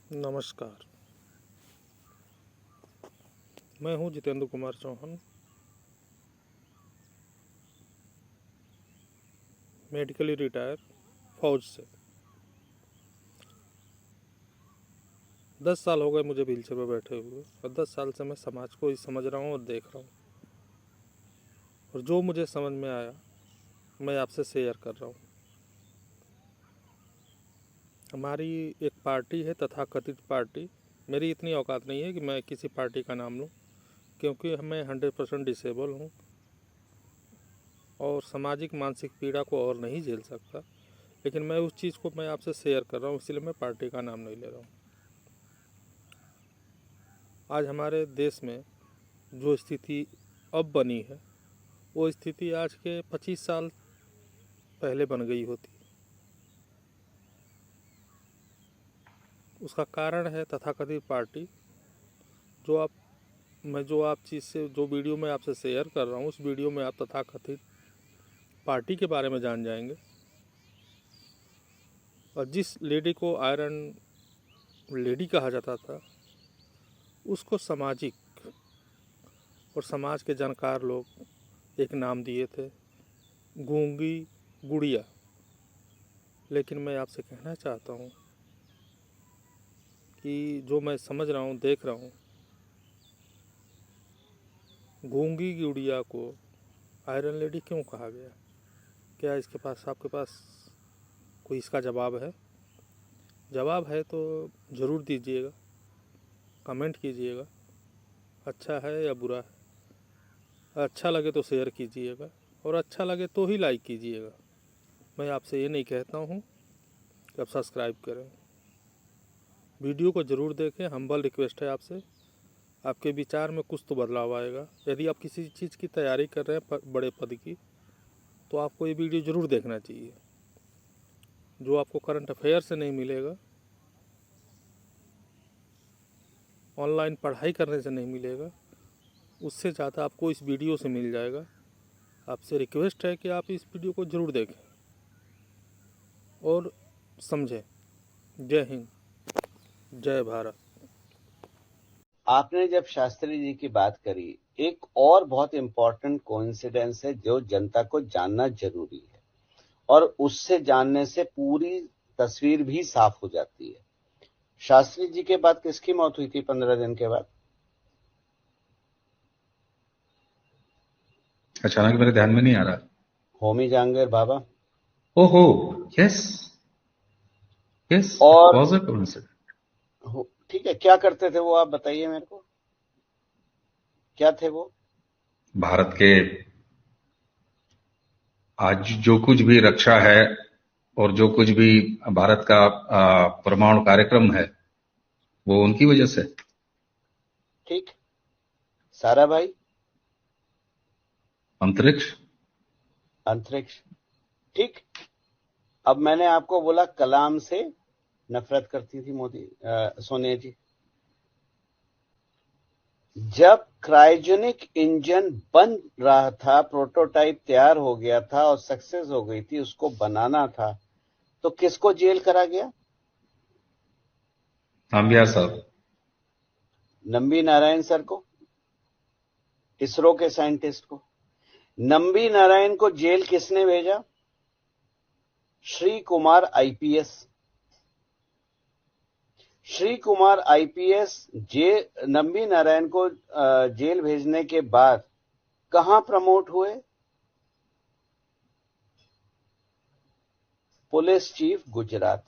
नमस्कार। मैं हूं जितेंद्र कुमार चौहान, मेडिकली रिटायर फौज से। 10 साल हो गए मुझे व्हीलचेयर पर बैठे हुए, और 10 साल से मैं समाज को ही समझ रहा हूं और देख रहा हूं, और जो मुझे समझ में आया मैं आपसे शेयर कर रहा हूं। हमारी एक पार्टी है, तथाकथित पार्टी। मेरी इतनी औकात नहीं है कि मैं किसी पार्टी का नाम लूं, क्योंकि मैं 100% डिसेबल हूं और सामाजिक मानसिक पीड़ा को और नहीं झेल सकता। लेकिन मैं उस चीज़ को मैं आपसे शेयर कर रहा हूँ, इसलिए मैं पार्टी का नाम नहीं ले रहा हूँ। आज हमारे देश में जो स्थिति अब बनी है, वो स्थिति आज के 25 साल पहले बन गई होती। उसका कारण है तथाकथित पार्टी। जो आप चीज़ से जो वीडियो में आपसे शेयर कर रहा हूँ, उस वीडियो में आप तथाकथित पार्टी के बारे में जान जाएंगे। और जिस लेडी को आयरन लेडी कहा जाता था, उसको सामाजिक और समाज के जानकार लोग एक नाम दिए थे, गूंगी गुड़िया। लेकिन मैं आपसे कहना चाहता हूँ कि जो मैं समझ रहा हूँ, देख रहा हूँ, गूंगी गुड़िया को आयरन लेडी क्यों कहा गया? क्या इसके पास आपके पास कोई इसका जवाब है? जवाब है तो ज़रूर दीजिएगा, कमेंट कीजिएगा। अच्छा है या बुरा है? अच्छा लगे तो शेयर कीजिएगा, और अच्छा लगे तो ही लाइक कीजिएगा। मैं आपसे ये नहीं कहता हूँ कि आप सब्सक्राइब करें। वीडियो को ज़रूर देखें, हम्बल रिक्वेस्ट है आपसे। आपके विचार में कुछ तो बदलाव आएगा। यदि आप किसी चीज़ की तैयारी कर रहे हैं बड़े पद की, तो आपको ये वीडियो ज़रूर देखना चाहिए। जो आपको करंट अफेयर से नहीं मिलेगा, ऑनलाइन पढ़ाई करने से नहीं मिलेगा, उससे ज़्यादा आपको इस वीडियो से मिल जाएगा। आपसे रिक्वेस्ट है कि आप इस वीडियो को ज़रूर देखें और समझें। जय हिंद, जय भारत। आपने जब शास्त्री जी की बात करी, एक और बहुत इंपॉर्टेंट कोइंसिडेंस है जो जनता को जानना जरूरी है, और उससे जानने से पूरी तस्वीर भी साफ हो जाती है। शास्त्री जी के बाद किसकी मौत हुई थी 15 दिन के बाद? अचानक मेरे ध्यान में नहीं आ रहा। होमी जहांगीर बाबा। ओहो, यस यस, और वाज अ कोइंसिडेंस। ठीक है, क्या करते थे वो, आप बताइए मेरे को, क्या थे वो? भारत के आज जो कुछ भी रक्षा है और जो कुछ भी भारत का परमाणु कार्यक्रम है, वो उनकी वजह से। ठीक। सारा भाई? अंतरिक्ष। अंतरिक्ष। ठीक। अब मैंने आपको बोला कलाम से नफरत करती थी सोनिया जी। जब क्रायोजेनिक इंजन बन रहा था, प्रोटोटाइप तैयार हो गया था और सक्सेस हो गई थी, उसको बनाना था, तो किसको जेल करा गया? नामबिहार साहब। नंबी नारायण सर को, इसरो के साइंटिस्ट को। नंबी नारायण को जेल किसने भेजा? श्री कुमार आईपीएस। श्री कुमार आईपीएस नंबी नारायण को जेल भेजने के बाद कहां प्रमोट हुए? Police chief Gujarat.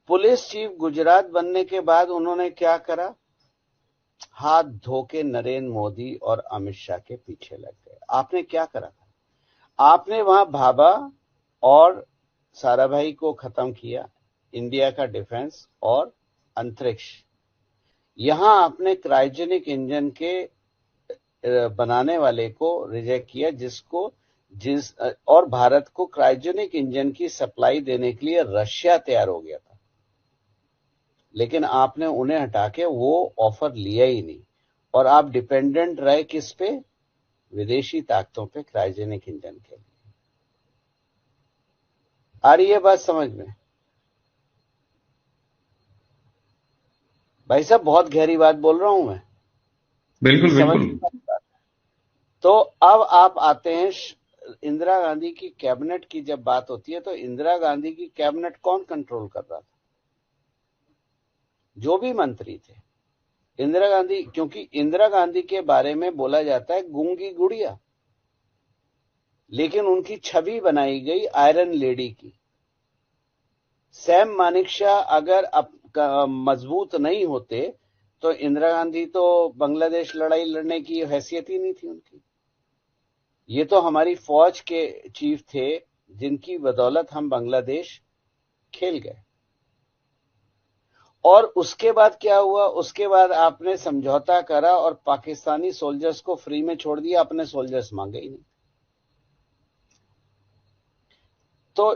Police chief Gujarat बनने के बाद उन्होंने क्या करा? हाथ धो के नरेंद्र मोदी और अमित शाह के पीछे लग गए। आपने क्या करा था? आपने वहां भाभा और साराभाई को खत्म किया, इंडिया का डिफेंस और अंतरिक्ष। यहां आपने क्रायोजेनिक इंजन के बनाने वाले को रिजेक्ट किया, और भारत को क्रायोजेनिक इंजन की सप्लाई देने के लिए रशिया तैयार हो गया था, लेकिन आपने उन्हें हटा के वो ऑफर लिया ही नहीं, और आप डिपेंडेंट रहे किस पे? विदेशी ताकतों पे क्रायोजेनिक इंजन के लिए। आ रही है बात समझ में? भाई साहब बहुत गहरी बात बोल रहा हूं मैं, बिल्कुल समझ बिल्कुल। तो अब आप आते हैं इंदिरा गांधी की कैबिनेट की जब बात होती है तो इंदिरा गांधी की कैबिनेट कौन कंट्रोल कर रहा था? जो भी मंत्री थे इंदिरा गांधी, क्योंकि इंदिरा गांधी के बारे में बोला जाता है गूंगी गुड़िया, लेकिन उनकी छवि बनाई गई आयरन लेडी की। सैम मानेकशॉ अगर मजबूत नहीं होते तो इंदिरा गांधी तो बांग्लादेश लड़ाई लड़ने की हैसियत ही नहीं थी उनकी। ये तो हमारी फौज के चीफ थे जिनकी बदौलत हम बांग्लादेश खेल गए। और उसके बाद क्या हुआ? उसके बाद आपने समझौता करा और पाकिस्तानी सोल्जर्स को फ्री में छोड़ दिया, अपने सोल्जर्स मांगे ही नहीं। तो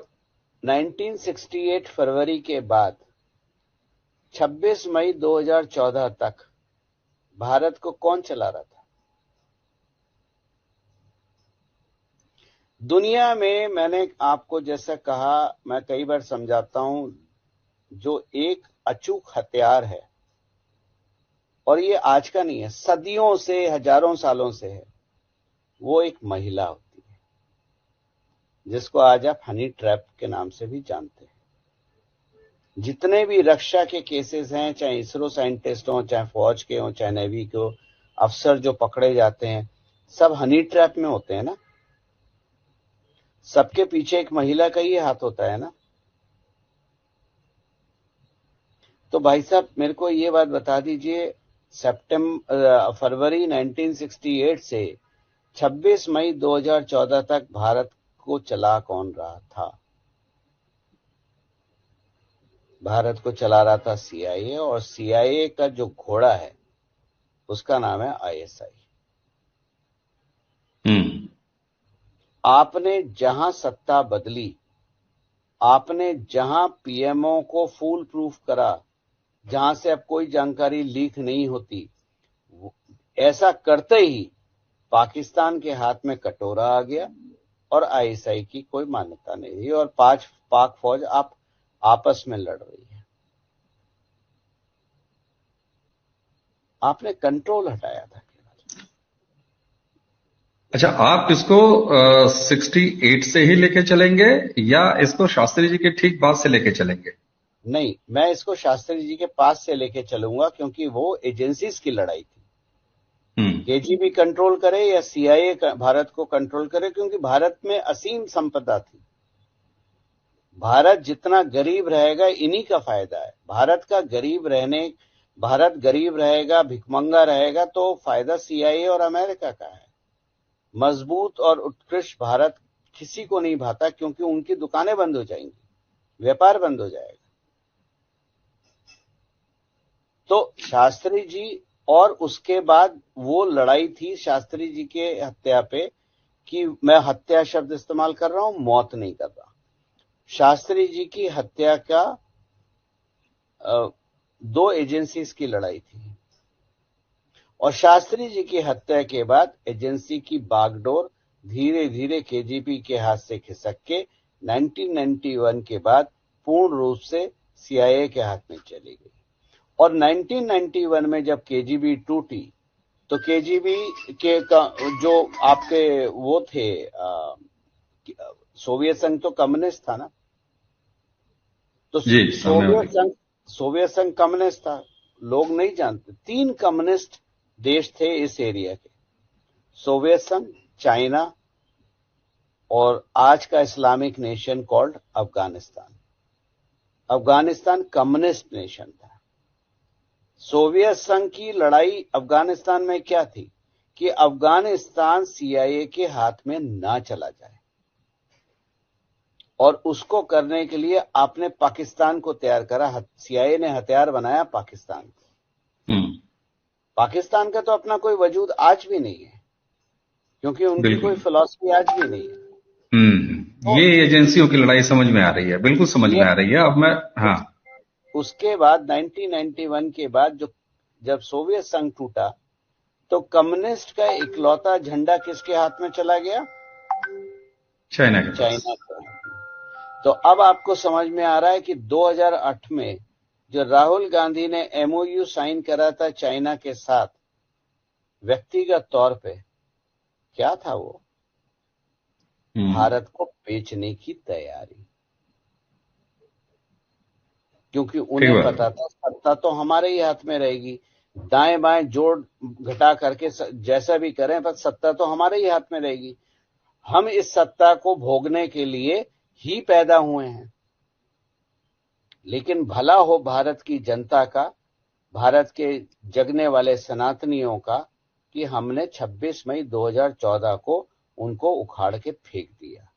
1968 फरवरी के बाद 26 मई 2014 तक भारत को कौन चला रहा था? दुनिया में मैंने आपको जैसा कहा, मैं कई बार समझाता हूं, जो एक अचूक हथियार है, और ये आज का नहीं है, सदियों से हजारों सालों से है, वो एक महिला होती है, जिसको आज आप हनी ट्रैप के नाम से भी जानते हैं। जितने भी रक्षा के केसेस हैं, चाहे इसरो साइंटिस्ट हो, चाहे फौज के हो, चाहे नेवी के हो, अफसर जो पकड़े जाते हैं सब हनी ट्रैप में होते हैं ना। सबके पीछे एक महिला का ही हाथ होता है ना। तो भाई साहब मेरे को ये बात बता दीजिए, फरवरी 1968 से 26 मई 2014 तक भारत को चला कौन रहा था? भारत को चला रहा था सीआईए, और सीआईए का जो घोड़ा है उसका नाम है आईएसआई। आपने जहां सत्ता बदली, आपने जहां पीएमओ को फूल प्रूफ करा, जहां से अब कोई जानकारी लीक नहीं होती, ऐसा करते ही पाकिस्तान के हाथ में कटोरा आ गया और आईएसआई की कोई मान्यता नहीं रही, और पाक फौज आपस में लड़ रही है। आपने कंट्रोल हटाया था केवल। अच्छा, आप इसको 68 से ही लेके चलेंगे या इसको शास्त्री जी के ठीक बाद से लेके चलेंगे? नहीं, मैं इसको शास्त्री जी के पास से लेके चलूंगा, क्योंकि वो एजेंसीज की लड़ाई थी। केजीबी कंट्रोल करे या सीआईए भारत को कंट्रोल करे, क्योंकि भारत में असीम संपदा थी। भारत जितना गरीब रहेगा इन्हीं का फायदा है। भारत गरीब रहेगा, भिखमंगा रहेगा, तो फायदा सीआईए और अमेरिका का है। मजबूत और उत्कृष्ट भारत किसी को नहीं भाता, क्योंकि उनकी दुकानें बंद हो जाएंगी, व्यापार बंद हो जाएगा। तो शास्त्री जी, और उसके बाद वो लड़ाई थी शास्त्री जी के हत्या पे, कि मैं हत्या शब्द इस्तेमाल कर रहा हूं, मौत नहीं कर रहा। शास्त्री जी की हत्या का 2 एजेंसीज की लड़ाई थी, और शास्त्री जी की हत्या के बाद एजेंसी की बागडोर धीरे धीरे केजीबी के हाथ से खिसक के 1991 के बाद पूर्ण रूप से सीआईए के हाथ में चली गई। और 1991 में जब केजीबी टूटी, तो केजीबी के जो आपके वो थे, सोवियत संघ तो कम्युनिस्ट था ना, तो सोवियत संघ कम्युनिस्ट था, लोग नहीं जानते। 3 कम्युनिस्ट देश थे इस एरिया के, सोवियत संघ, चाइना, और आज का Islamic nation called Afghanistan. Afghanistan communist nation था। सोवियत संघ की लड़ाई अफगानिस्तान में क्या थी, कि अफगानिस्तान सीआईए के हाथ में ना चला जाए, और उसको करने के लिए आपने पाकिस्तान को तैयार करा। सीआईए ने हथियार बनाया पाकिस्तान को। पाकिस्तान का तो अपना कोई वजूद आज भी नहीं है, क्योंकि उनकी कोई फिलॉसफी आज भी नहीं है। ये एजेंसियों की लड़ाई समझ में आ रही है, बिल्कुल समझ में आ रही है। अब मैं उसके बाद 1991 के बाद जब सोवियत संघ टूटा, तो कम्युनिस्ट का इकलौता झंडा किसके हाथ में चला गया? चाइना का। तो अब आपको समझ में आ रहा है कि 2008 में जो राहुल गांधी ने एमओयू साइन करा था चाइना के साथ व्यक्तिगत तौर पे, क्या था वो? भारत को बेचने की तैयारी, क्योंकि उन्हें पता था सत्ता तो हमारे ही हाथ में रहेगी, दाएं बाएं जोड़ घटा करके जैसा भी करें, पर सत्ता तो हमारे ही हाथ में रहेगी। हम इस सत्ता को भोगने के लिए ही पैदा हुए हैं। लेकिन भला हो भारत की जनता का, भारत के जगने वाले सनातनियों का, कि हमने 26 मई 2014 को उनको उखाड़ के फेंक दिया।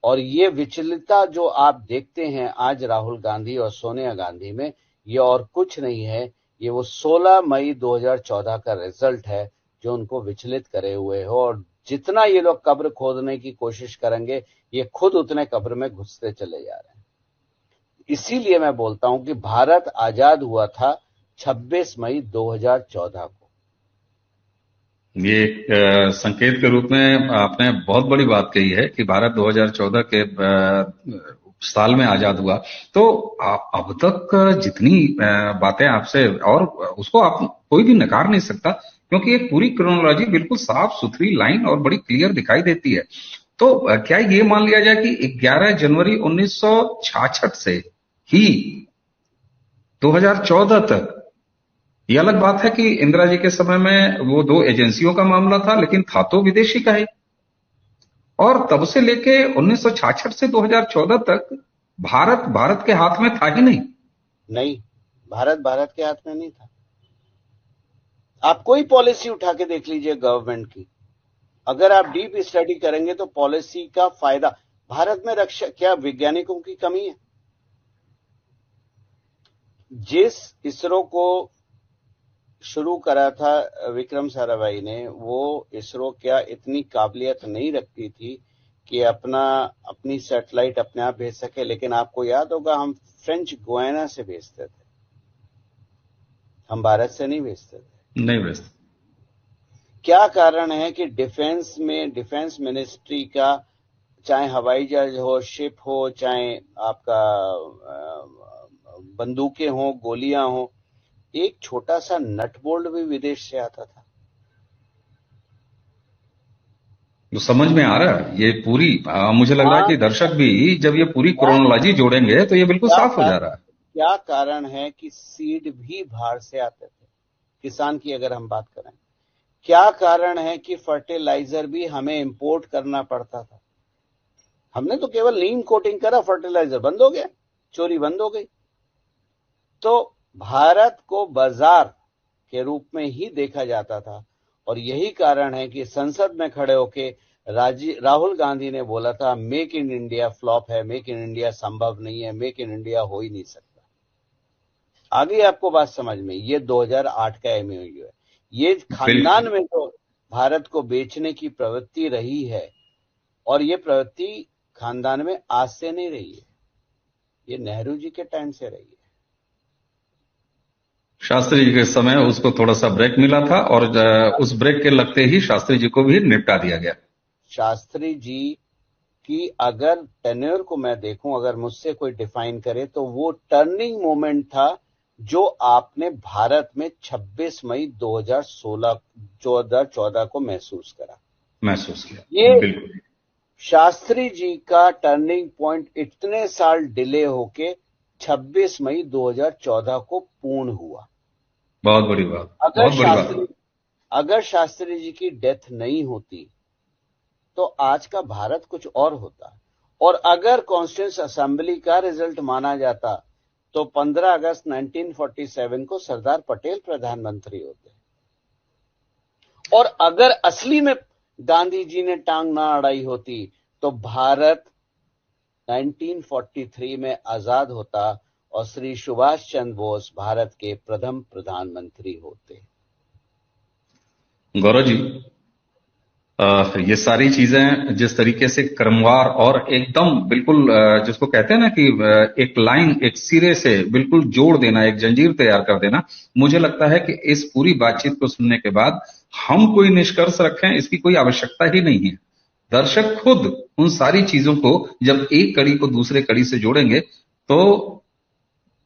और ये विचलितता जो आप देखते हैं आज राहुल गांधी और सोनिया गांधी में, ये और कुछ नहीं है, ये वो 16 मई 2014 का रिजल्ट है जो उनको विचलित करे हुए हो। और जितना ये लोग कब्र खोदने की कोशिश करेंगे, ये खुद उतने कब्र में घुसते चले जा रहे हैं। इसीलिए मैं बोलता हूं कि भारत आजाद हुआ था 26 मई 2014 को। ये एक संकेत के रूप में आपने बहुत बड़ी बात कही है कि भारत 2014 के साल में आजाद हुआ। तो अब तक जितनी बातें आपसे, और उसको आप कोई भी नकार नहीं सकता, क्योंकि एक पूरी क्रोनोलॉजी बिल्कुल साफ सुथरी लाइन और बड़ी क्लियर दिखाई देती है। तो क्या ये मान लिया जाए कि 11 जनवरी 1966 से ही 2014 तक, ये अलग बात है कि इंदिरा जी के समय में वो 2 एजेंसियों का मामला था, लेकिन था तो विदेशी का ही, और तब से लेके 1966 से 2014 तक भारत के हाथ में था ही नहीं। भारत के हाथ में नहीं था। आप कोई पॉलिसी उठा के देख लीजिए गवर्नमेंट की, अगर आप डीप स्टडी करेंगे तो पॉलिसी का फायदा भारत में रक्षा, क्या वैज्ञानिकों की कमी है? जिस इसरो को शुरू करा था विक्रम साराभाई ने, वो इसरो क्या इतनी काबिलियत नहीं रखती थी कि अपनी सैटेलाइट अपने आप भेज सके? लेकिन आपको याद होगा हम फ्रेंच गुयाना से भेजते थे, हम भारत से नहीं भेजते थे। क्या कारण है कि डिफेंस मिनिस्ट्री का, चाहे हवाई जहाज हो, शिप हो, चाहे आपका बंदूकें हो, गोलियां हो, एक छोटा सा नट बोल्ट भी विदेश से आता था। तो समझ में आ रहा है ये पूरी, मुझे लग रहा है कि दर्शक भी जब ये पूरी क्रोनोलॉजी जोड़ेंगे तो ये बिल्कुल साफ हो जा रहा है। क्या कारण है कि सीड भी बाहर से आते थे, किसान की अगर हम बात करें? क्या कारण है कि फर्टिलाइजर भी हमें इंपोर्ट करना पड़ता था? हमने तो केवल नीम कोटिंग करा, फर्टिलाइजर बंद हो गया, चोरी बंद हो गई। तो भारत को बाजार के रूप में ही देखा जाता था। और यही कारण है कि संसद में खड़े होके राहुल गांधी ने बोला था मेक इन इंडिया फ्लॉप है, मेक इन इंडिया संभव नहीं है, मेक इन इंडिया हो ही नहीं सकता। आगे आपको बात समझ में, ये 2008 का एमओयू है। ये खानदान में तो भारत को बेचने की प्रवृत्ति रही है, और ये प्रवृत्ति खानदान में आज से नहीं रही है, ये नेहरू जी के टाइम से रही है। शास्त्री जी के समय उसको थोड़ा सा ब्रेक मिला था, और उस ब्रेक के लगते ही शास्त्री जी को भी निपटा दिया गया। शास्त्री जी की अगर टेन्योर को मैं देखूं, अगर मुझसे कोई डिफाइन करे, तो वो टर्निंग मोमेंट था जो आपने भारत में 26 मई 2014 को महसूस किया। ये शास्त्री जी का टर्निंग पॉइंट इतने साल डिले होके 26 मई 2014 को पूर्ण हुआ। बहुत बड़ी बात। अगर शास्त्री जी की डेथ नहीं होती तो आज का भारत कुछ और होता। और अगर कॉन्स्टिट्यूएंट असेंबली का रिजल्ट माना जाता तो 15 अगस्त 1947 को सरदार पटेल प्रधानमंत्री होते। और अगर असली में गांधी जी ने टांग ना अड़ाई होती तो भारत 1943 में आजाद होता और श्री सुभाष चंद्र बोस भारत के प्रथम प्रधानमंत्री होते। गौरव जी, ये सारी चीजें जिस तरीके से क्रमवार और एकदम बिल्कुल जिसको कहते हैं ना कि एक लाइन, एक सिरे से बिल्कुल जोड़ देना, एक जंजीर तैयार कर देना, मुझे लगता है कि इस पूरी बातचीत को सुनने के बाद हम कोई निष्कर्ष रखें इसकी कोई आवश्यकता ही नहीं है। दर्शक खुद उन सारी चीजों को जब एक कड़ी को दूसरे कड़ी से जोड़ेंगे तो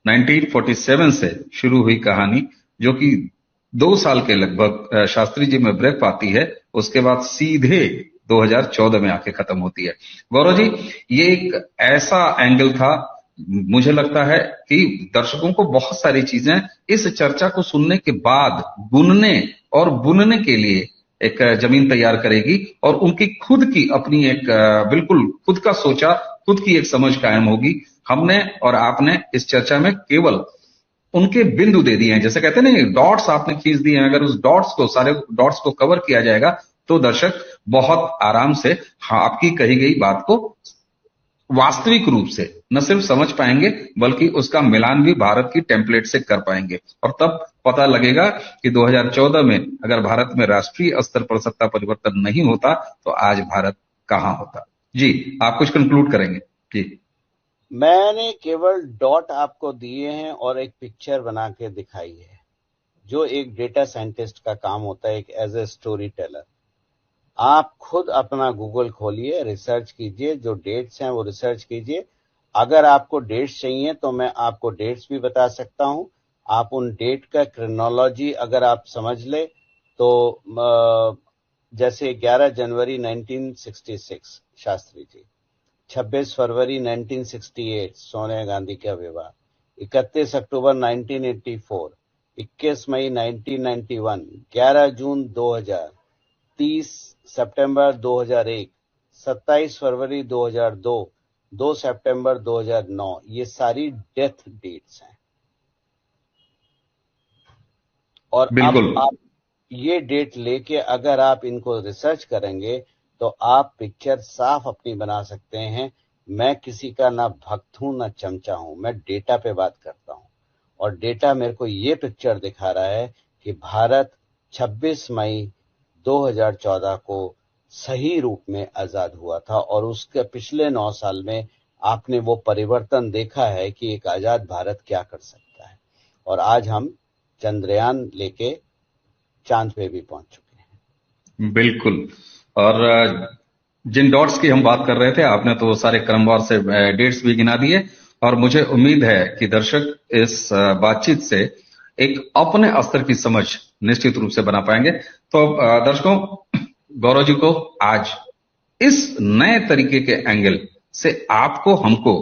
1947 से शुरू हुई कहानी, जो कि 2 साल के लगभग शास्त्री जी में ब्रेक पाती है, उसके बाद सीधे 2014 में आके खत्म होती है। गौरव जी, ये एक ऐसा एंगल था, मुझे लगता है कि दर्शकों को बहुत सारी चीजें इस चर्चा को सुनने के बाद गुनने और बुनने के लिए एक जमीन तैयार करेगी, और उनकी खुद की अपनी एक बिल्कुल खुद का सोचा, खुद की एक समझ कायम होगी। हमने और आपने इस चर्चा में केवल उनके बिंदु दे दिए हैं, जैसे कहते हैं ना, डॉट्स आपने खींच दिए हैं। अगर उस सारे डॉट्स को कवर किया जाएगा तो दर्शक बहुत आराम से आपकी कही गई बात को वास्तविक रूप से न सिर्फ समझ पाएंगे, बल्कि उसका मिलान भी भारत की टेम्पलेट से कर पाएंगे, और तब पता लगेगा कि 2014 में अगर भारत में राष्ट्रीय स्तर पर सत्ता परिवर्तन नहीं होता तो आज भारत कहां होता। जी, आप कुछ कंक्लूड करेंगे? जी, मैंने केवल डॉट आपको दिए हैं और एक पिक्चर बना के दिखाई है, जो एक डेटा साइंटिस्ट का काम होता है, एक एज ए स्टोरी टेलर। आप खुद अपना गूगल खोलिए, रिसर्च कीजिए, जो डेट्स हैं वो रिसर्च कीजिए। अगर आपको डेट्स चाहिए तो मैं आपको डेट्स भी बता सकता हूं। आप उन डेट का क्रोनोलॉजी अगर आप समझ ले तो जैसे 11 जनवरी 1966 शास्त्री जी, 26 फरवरी 1968 सोनिया गांधी का विवाह, 31 अक्टूबर 1984, 21 मई 1991, 11 जून 2000, 30 सितंबर 2001, 27 फरवरी 2002, 2 सितंबर 2009, ये सारी डेथ डेट्स हैं। और बिल्कुल। अब आप ये डेट लेके अगर आप इनको रिसर्च करेंगे तो आप पिक्चर साफ अपनी बना सकते हैं। मैं किसी का ना भक्त हूं ना चमचा हूं, मैं डेटा पे बात करता हूं, और डेटा मेरे को ये पिक्चर दिखा रहा है कि भारत 26 मई 2014 को सही रूप में आजाद हुआ था, और उसके पिछले 9 साल में आपने वो परिवर्तन देखा है कि एक आजाद भारत क्या कर सकता है। और आज हम चंद्रयान लेके चांद पे भी पहुंच चुके हैं। बिल्कुल। और जिन डॉट्स की हम बात कर रहे थे, आपने तो सारे क्रमवार से डेट्स भी गिना दिए, और मुझे उम्मीद है कि दर्शक इस बातचीत से एक अपने स्तर की समझ निश्चित रूप से बना पाएंगे। तो दर्शकों, गौरव जी को आज इस नए तरीके के एंगल से आपको हमको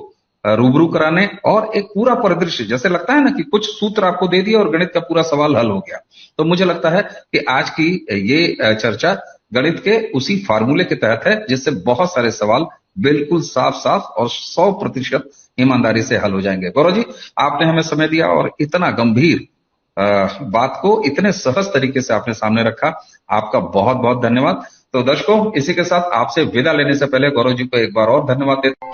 रूबरू कराने और एक पूरा परिदृश्य, जैसे लगता है ना कि कुछ सूत्र आपको दे दिया और गणित का पूरा सवाल हल हो गया, तो मुझे लगता है कि आज की ये चर्चा गणित के उसी फार्मूले के तहत है, जिससे बहुत सारे सवाल बिल्कुल साफ साफ और 100% ईमानदारी से हल हो जाएंगे। गौरव जी, आपने हमें समय दिया और इतना गंभीर बात को इतने सहज तरीके से आपने सामने रखा, आपका बहुत बहुत धन्यवाद। तो दर्शकों, इसी के साथ आपसे विदा लेने से पहले गौरव जी को एक बार और धन्यवाद देते